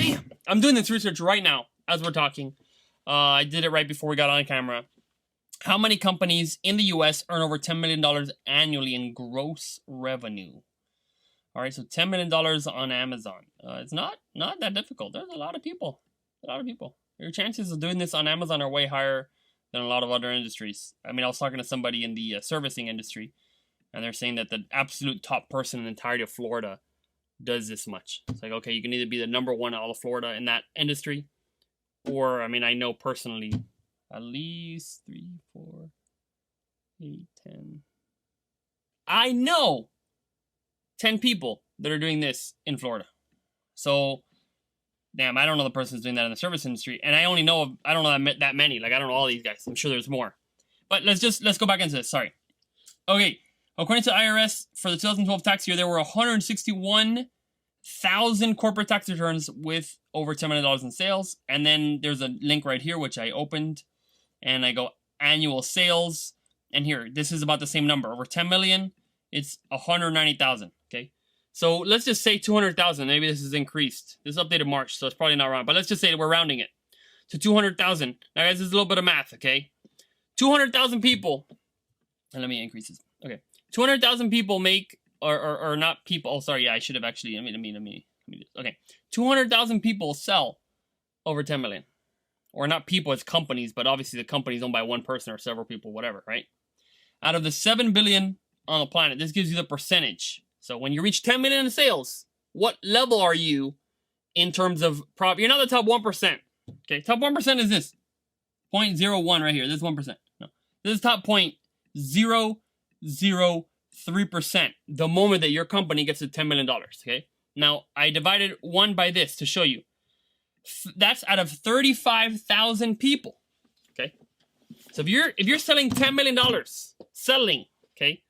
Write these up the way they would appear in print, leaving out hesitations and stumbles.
Damn. I'm doing this research right now as we're talking. I did it right before we got on camera. How many companies in the US earn over $10 million annually in gross revenue? All right, so $10 million on Amazon. It's not that difficult. There's a lot of people. Your chances of doing this on Amazon are way higher than a lot of other industries. I mean, I was talking to somebody in the servicing industry, and they're saying that the absolute top person in the entirety of Florida does this much. It's like, okay, you can either be the number one in all of Florida in that industry, or, I mean, I know personally at least 3, 4, 8, 10. I know 10 people that are doing this in Florida. So, damn, I don't know the person who's doing that in the service industry, and I don't know that many. Like, I don't know all these guys. I'm sure there's more. But let's go back into this. Sorry. Okay. According to the IRS, for the 2012 tax year, there were 161,000 corporate tax returns with over $10 million in sales. And then there's a link right here, which I opened, and I go annual sales. And here, this is about the same number. Over 10 million, it's 190,000. Okay. So let's just say 200,000. Maybe this is increased. This is updated March, so it's probably not wrong. But let's just say we're rounding it to 200,000. Now, guys, this is a little bit of math, okay? 200,000 people. And let me increase this. Okay. 200,000 people make, or not people. Oh, sorry. Yeah, I should have actually. Let me. Okay. 200,000 people sell over 10 million. Or not people, it's companies, but obviously the company is owned by one person or several people, whatever, right? Out of the 7 billion on the planet, this gives you the percentage. So when you reach 10 million in sales, what level are you in terms of profit? You're not the top 1%. Okay, top 1% is this. 0.01 right here. This is 1%. No. This is top 0.003% the moment that your company gets to $10 million. Okay. Now, I divided 1 by this to show you. That's out of 35,000 people. Okay. So if you're selling $10 million, okay.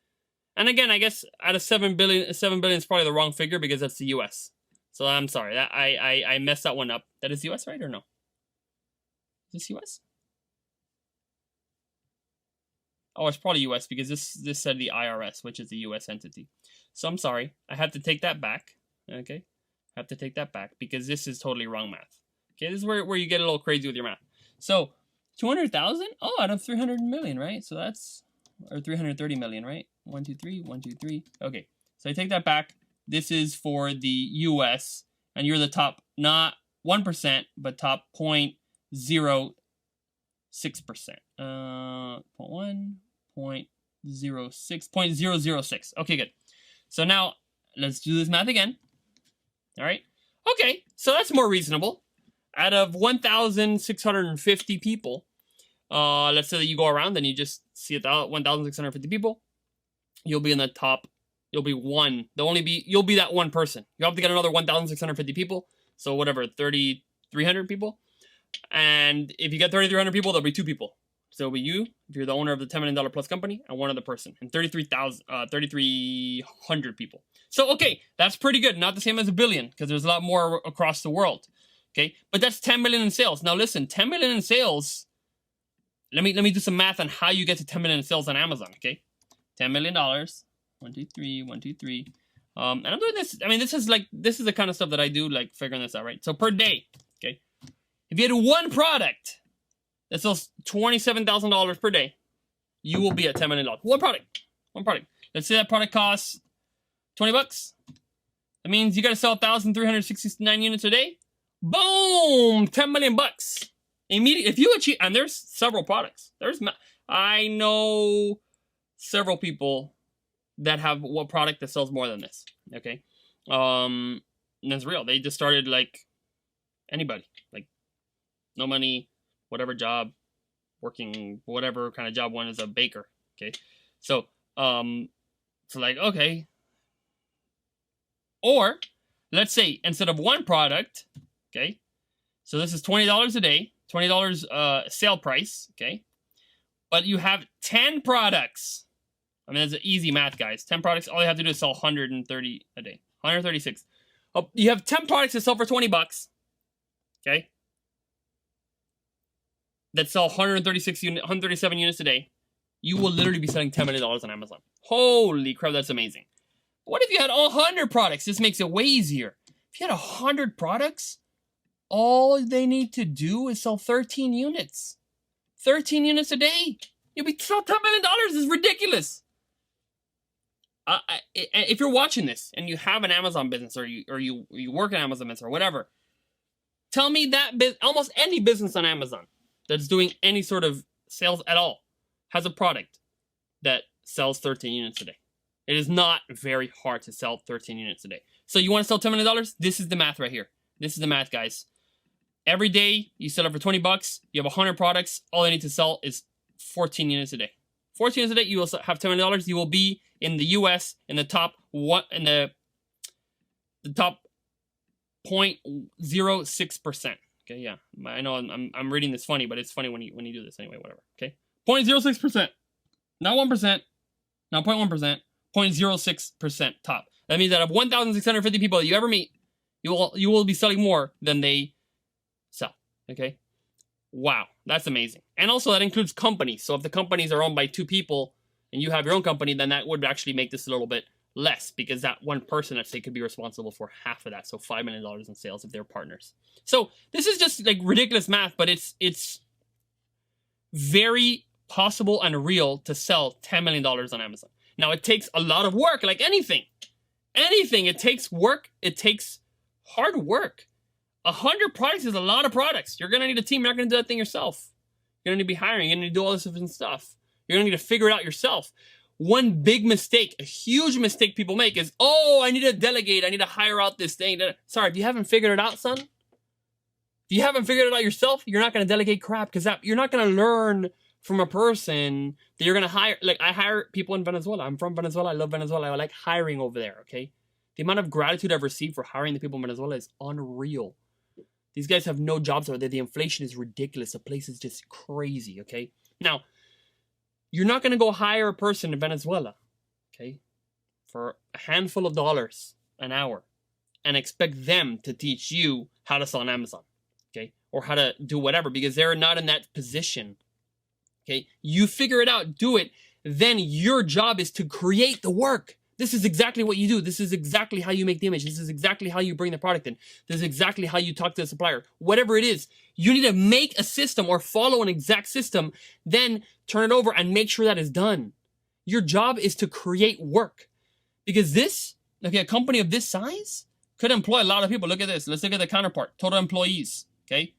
And again, I guess out of 7 billion is probably the wrong figure because that's the US. So I'm sorry. That I messed that one up. That is US, right, or no? Is this US? Oh, it's probably US because this said the IRS, which is the US entity. So I'm sorry. I have to take that back. Okay? I have to take that back because this is totally wrong math. Okay, this is where you get a little crazy with your math. So 200,000? Oh, out of 300 million, right? So that's, or 330 million, right? 1, 2, 3, 1, 2, 3. Okay, so I take that back. This is for the US, and you're the top, not 1%, but top 0.06%. 0.1, 0.06, 0.006. Okay, good. So now let's do this math again. All right. Okay, so that's more reasonable. Out of 1,650 people, let's say that you go around and you just see 1,650 people, you'll be in the top. You'll be one. You'll be that one person. You have to get another 1,650 people. So whatever, 3,300 people. And if you get 3,300 people, there'll be 2 people. So it'll be you, if you're the owner of the $10 million plus company, and one other person. And 3,300 people. So, okay, that's pretty good. Not the same as a billion, because there's a lot more across the world. Okay, but that's 10 million in sales. Now listen, 10 million in sales. Let me do some math on how you get to 10 million in sales on Amazon. Okay, $10 million. 1, 2, 3, 1, 2, 3. And I'm doing this. I mean, this is the kind of stuff that I do, like figuring this out, right? So per day, okay, if you had one product that sells $27,000 per day, you will be at $10 million. One product. Let's say that product costs $20. That means you got to sell 1,369 units a day. Boom! 10 million bucks. Immediately, if you achieve, and there's several products. I know several people that have one product that sells more than this. Okay, and that's real. They just started like anybody, like no money, whatever job, working whatever kind of job. One is a baker. Okay, so like okay, or let's say instead of one product. Okay, so this is $20 a day, $20 sale price, okay? But you have 10 products. I mean, that's easy math, guys. 10 products, all you have to do is sell 130 a day, 136. Oh, you have 10 products that sell for $20, okay? That sell 137 units a day. You will literally be selling $10 million on Amazon. Holy crap, that's amazing. What if you had 100 products? This makes it way easier. If you had 100 products, All they need to do is sell 13 units. 13 units a day. You'll be sell $10 million. Is ridiculous. If you're watching this and you have an Amazon business or you work at Amazon business or whatever, tell me that almost any business on Amazon that's doing any sort of sales at all has a product that sells 13 units a day. It is not very hard to sell 13 units a day. So you want to sell $10 million? This is the math right here. This is the math, guys. Every day you sell it for 20 bucks. You have 100 products. All you need to sell is 14 units a day. 14 units a day, you will have $10 million. You will be in the US in the top the top 0.06%. Okay, yeah. I know I'm reading this funny, but it's funny when you do this anyway, whatever. Okay. 0.06%. Not 1%, not 0.1%, 0.06% top. That means that of 1,650 people that you ever meet, you will be selling more than they sell. Okay? Wow, that's amazing. And also that includes companies. So if the companies are owned by 2 people and you have your own company, then that would actually make this a little bit less, because that one person, let's say, could be responsible for half of that. So $5 million in sales if they're partners. So this is just like ridiculous math, but it's very possible and real to sell $10 million on Amazon. Now, it takes a lot of work, like anything. Anything, it takes work. It takes hard work. 100 products is a lot of products. You're going to need a team. You're not going to do that thing yourself. You're going to be hiring. You're going to do all this different stuff. You're going to need to figure it out yourself. One big mistake, a huge mistake people make is, oh, I need to delegate. I need to hire out this thing. Sorry, if you haven't figured it out, son, if you haven't figured it out yourself, you're not going to delegate crap, because you're not going to learn from a person that you're going to hire. Like, I hire people in Venezuela. I'm from Venezuela. I love Venezuela. I like hiring over there, okay? The amount of gratitude I've received for hiring the people in Venezuela is unreal. These guys have no jobs over there. The inflation is ridiculous. The place is just crazy, okay? Now, you're not going to go hire a person in Venezuela, okay, for a handful of dollars an hour and expect them to teach you how to sell on Amazon, okay, or how to do whatever, because they're not in that position, okay? You figure it out, do it, then your job is to create the work. This is exactly what you do. This is exactly how you make the image. This is exactly how you bring the product in. This is exactly how you talk to the supplier. Whatever it is, you need to make a system or follow an exact system, then turn it over and make sure that is done. Your job is to create work. Because this, okay, a company of this size could employ a lot of people. Look at this. Let's look at the counterpart. Total employees, okay?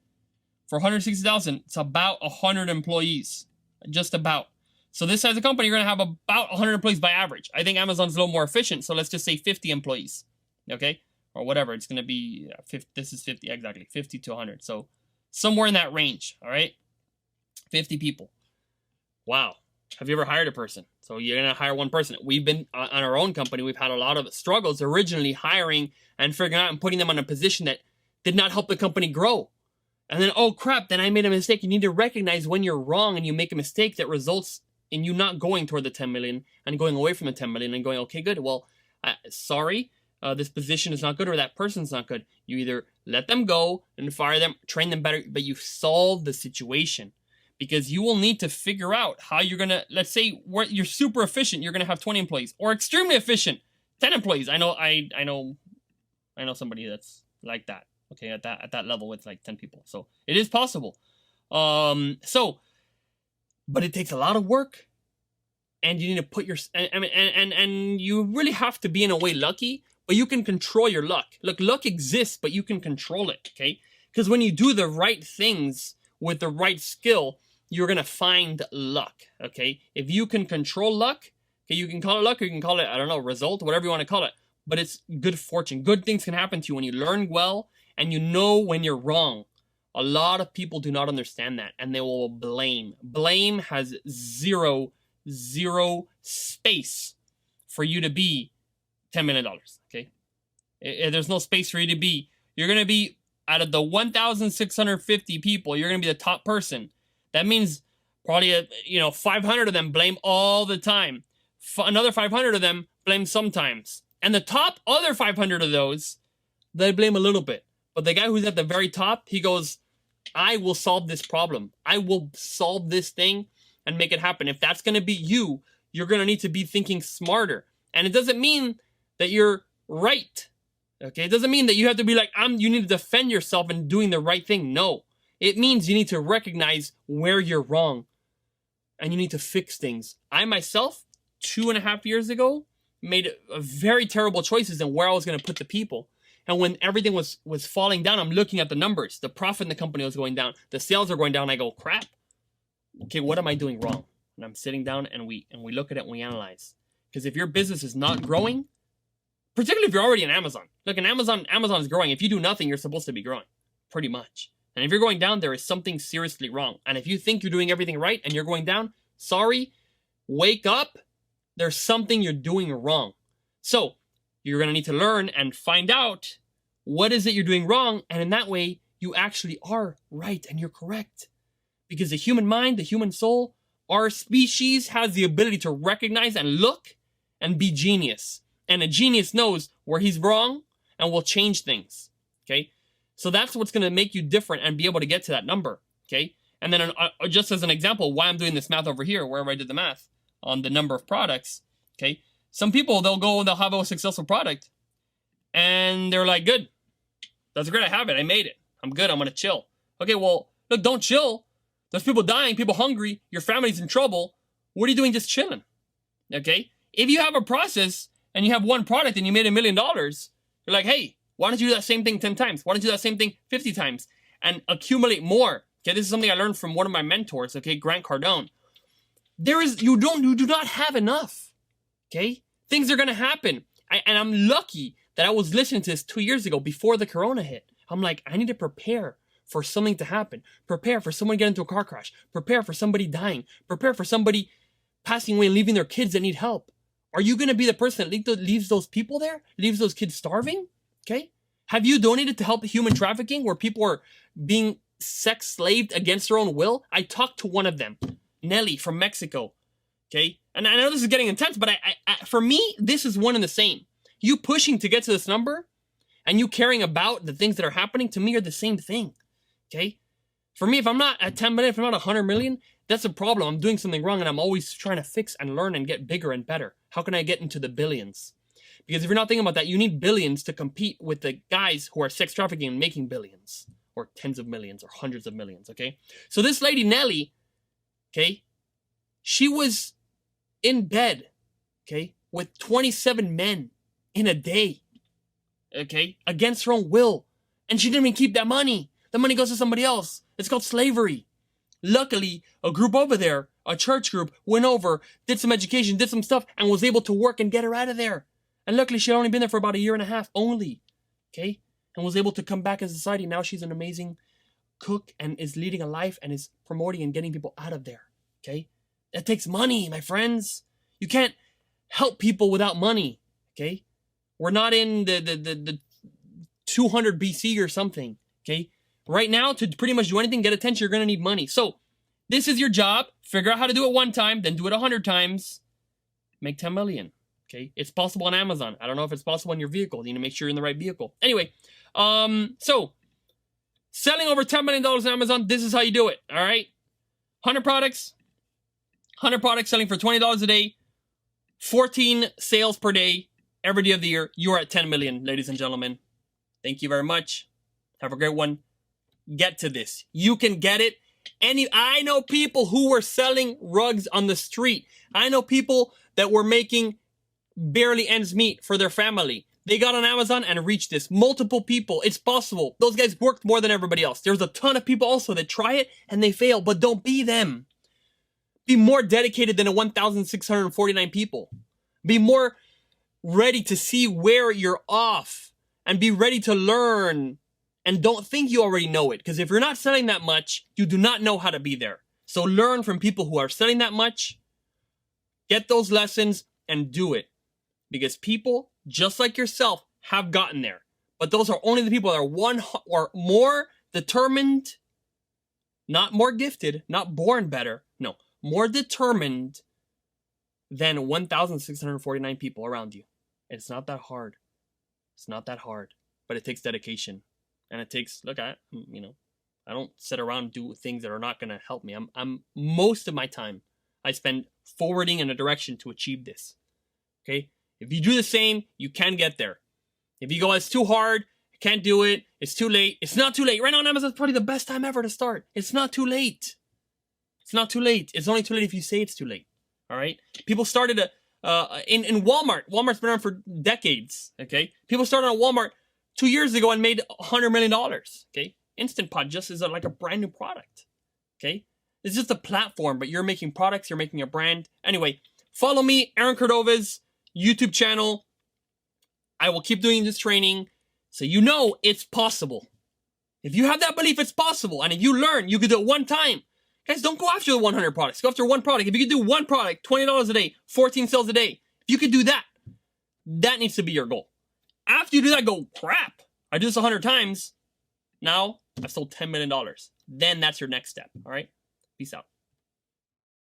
For 160,000, it's about 100 employees. Just about. So this size of company, you're going to have about 100 employees by average. I think Amazon's a little more efficient, so let's just say 50 employees, okay? Or whatever, it's going to be, 50, this is 50, exactly, 50 to 100. So somewhere in that range, all right? 50 people. Wow. Have you ever hired a person? So you're going to hire one person. We've been, on our own company, we've had a lot of struggles originally hiring and figuring out and putting them on a position that did not help the company grow. And then, oh crap, then I made a mistake. You need to recognize when you're wrong and you make a mistake that results in you not going toward the 10 million and going away from the 10 million and going, okay, good. Well, sorry, this position is not good or that person's not good. You either let them go and fire them, train them better, but you've solved the situation, because you will need to figure out how you're going to, let's say you're super efficient. You're going to have 20 employees, or extremely efficient, 10 employees. I know somebody that's like that. Okay. At that level with like 10 people. So it is possible. But it takes a lot of work, and you need to put your, and you really have to be in a way lucky, but you can control your luck. Look, luck exists, but you can control it, okay? Because when you do the right things with the right skill, you're going to find luck, okay? If you can control luck, okay, you can call it luck, or you can call it, I don't know, result, whatever you want to call it, but it's good fortune. Good things can happen to you when you learn well and you know when you're wrong. A lot of people do not understand that, and they will blame. Blame has zero space for you to be $10 million, okay? There's no space for you to be. You're going to be, out of the 1,650 people, you're going to be the top person. That means probably, 500 of them blame all the time. Another 500 of them blame sometimes. And the top other 500 of those, they blame a little bit. But the guy who's at the very top, he goes, I will solve this problem. I will solve this thing and make it happen. If that's going to be you, you're going to need to be thinking smarter. And it doesn't mean that you're right. Okay, it doesn't mean that you have to be like, you need to defend yourself and doing the right thing. No, it means you need to recognize where you're wrong and you need to fix things. I myself, 2.5 years ago, made very terrible choices in where I was going to put the people. And when everything was falling down, I'm looking at the numbers. The profit in the company was going down. The sales are going down. I go, crap. Okay, what am I doing wrong? And I'm sitting down and we look at it and we analyze. Because if your business is not growing, particularly if you're already in Amazon. Look, in Amazon is growing. If you do nothing, you're supposed to be growing. Pretty much. And if you're going down, there is something seriously wrong. And if you think you're doing everything right and you're going down, sorry, wake up. There's something you're doing wrong. So you're going to need to learn and find out what is it you're doing wrong. And in that way, you actually are right and you're correct. Because the human mind, the human soul, our species has the ability to recognize and look and be genius. And a genius knows where he's wrong and will change things. Okay? So that's what's going to make you different and be able to get to that number. Okay? And then just as an example, why I'm doing this math over here, wherever I did the math on the number of products. Okay? Some people, they'll have a successful product and they're like, good. That's great. I have it. I made it. I'm good. I'm going to chill. Okay, well, look, don't chill. There's people dying, people hungry. Your family's in trouble. What are you doing just chilling? Okay? If you have a process and you have one product and you made $1 million, you're like, hey, why don't you do that same thing 10 times? Why don't you do that same thing 50 times? And accumulate more. Okay, this is something I learned from one of my mentors, okay, Grant Cardone. You do not have enough. Okay? Things are gonna happen. And I'm lucky that I was listening to this 2 years ago before the corona hit. I'm like, I need to prepare for something to happen. Prepare for someone to get into a car crash. Prepare for somebody dying. Prepare for somebody passing away and leaving their kids that need help. Are you going to be the person that leaves those people there? Leaves those kids starving? Okay? Have you donated to help human trafficking where people are being sex slaved against their own will? I talked to one of them, Nelly from Mexico. Okay? And I know this is getting intense, but for me, this is one and the same. You pushing to get to this number and you caring about the things that are happening to me are the same thing. Okay? For me, if I'm not at 10 million, if I'm not 100 million, that's a problem. I'm doing something wrong and I'm always trying to fix and learn and get bigger and better. How can I get into the billions? Because if you're not thinking about that, you need billions to compete with the guys who are sex trafficking and making billions or tens of millions or hundreds of millions, okay? So this lady, Nelly, okay, she was in bed, okay, with 27 men in a day, okay, against her own will. And she didn't even keep that money. The money goes to somebody else. It's called slavery. Luckily, a group over there, a church group, went over, did some education, did some stuff, and was able to work and get her out of there. And luckily, she had only been there for about 1.5 years only, okay? And was able to come back in society. Now she's an amazing cook and is leading a life and is promoting and getting people out of there, okay? That takes money, my friends. You can't help people without money, okay? We're not in the 200 BC or something, okay? Right now, to pretty much do anything, get attention, you're going to need money. So, this is your job. Figure out how to do it one time, then do it 100 times. Make 10 million, okay? It's possible on Amazon. I don't know if it's possible in your vehicle. You need to make sure you're in the right vehicle. Anyway, so, selling over $10 million on Amazon, this is how you do it, all right? 100 products selling for $20 a day, 14 sales per day, every day of the year. You are at 10 million, ladies and gentlemen. Thank you very much. Have a great one. Get to this. You can get it. I know people who were selling rugs on the street. I know people that were making barely ends meet for their family. They got on Amazon and reached this. Multiple people. It's possible. Those guys worked more than everybody else. There's a ton of people also that try it and they fail, but don't be them. Be more dedicated than the 1,649 people. Be more ready to see where you're off and be ready to learn. And don't think you already know it. Because if you're not selling that much, you do not know how to be there. So learn from people who are selling that much. Get those lessons and do it. Because people, just like yourself, have gotten there. But those are only the people that are one or more determined, not more gifted, not born better. No, more determined than 1,649 people around you. It's not that hard. It's not that hard. But it takes dedication. And it takes, I don't sit around and do things that are not going to help me. I'm most of my time, I spend forwarding in a direction to achieve this. Okay? If you do the same, you can get there. If you go, it's too hard, I can't do it, it's too late. It's not too late. Right now on Amazon, it's probably the best time ever to start. It's not too late. It's not too late. It's only too late if you say it's too late. All right? People started in Walmart. Walmart's been around for decades. Okay? People started on Walmart 2 years ago and made $100 million. Okay? Instant Pot just is like a brand new product. Okay? It's just a platform, but you're making products, you're making a brand. Anyway, follow me, Aaron Cordova's YouTube channel. I will keep doing this training so you know it's possible. If you have that belief, it's possible. And if you learn, you can do it one time. Guys, don't go after the 100 products. Go after one product. If you can do one product, $20 a day, 14 sales a day, if you can do that, that needs to be your goal. After you do that, go, crap, I do this 100 times. Now, I've sold $10 million. Then that's your next step, all right? Peace out.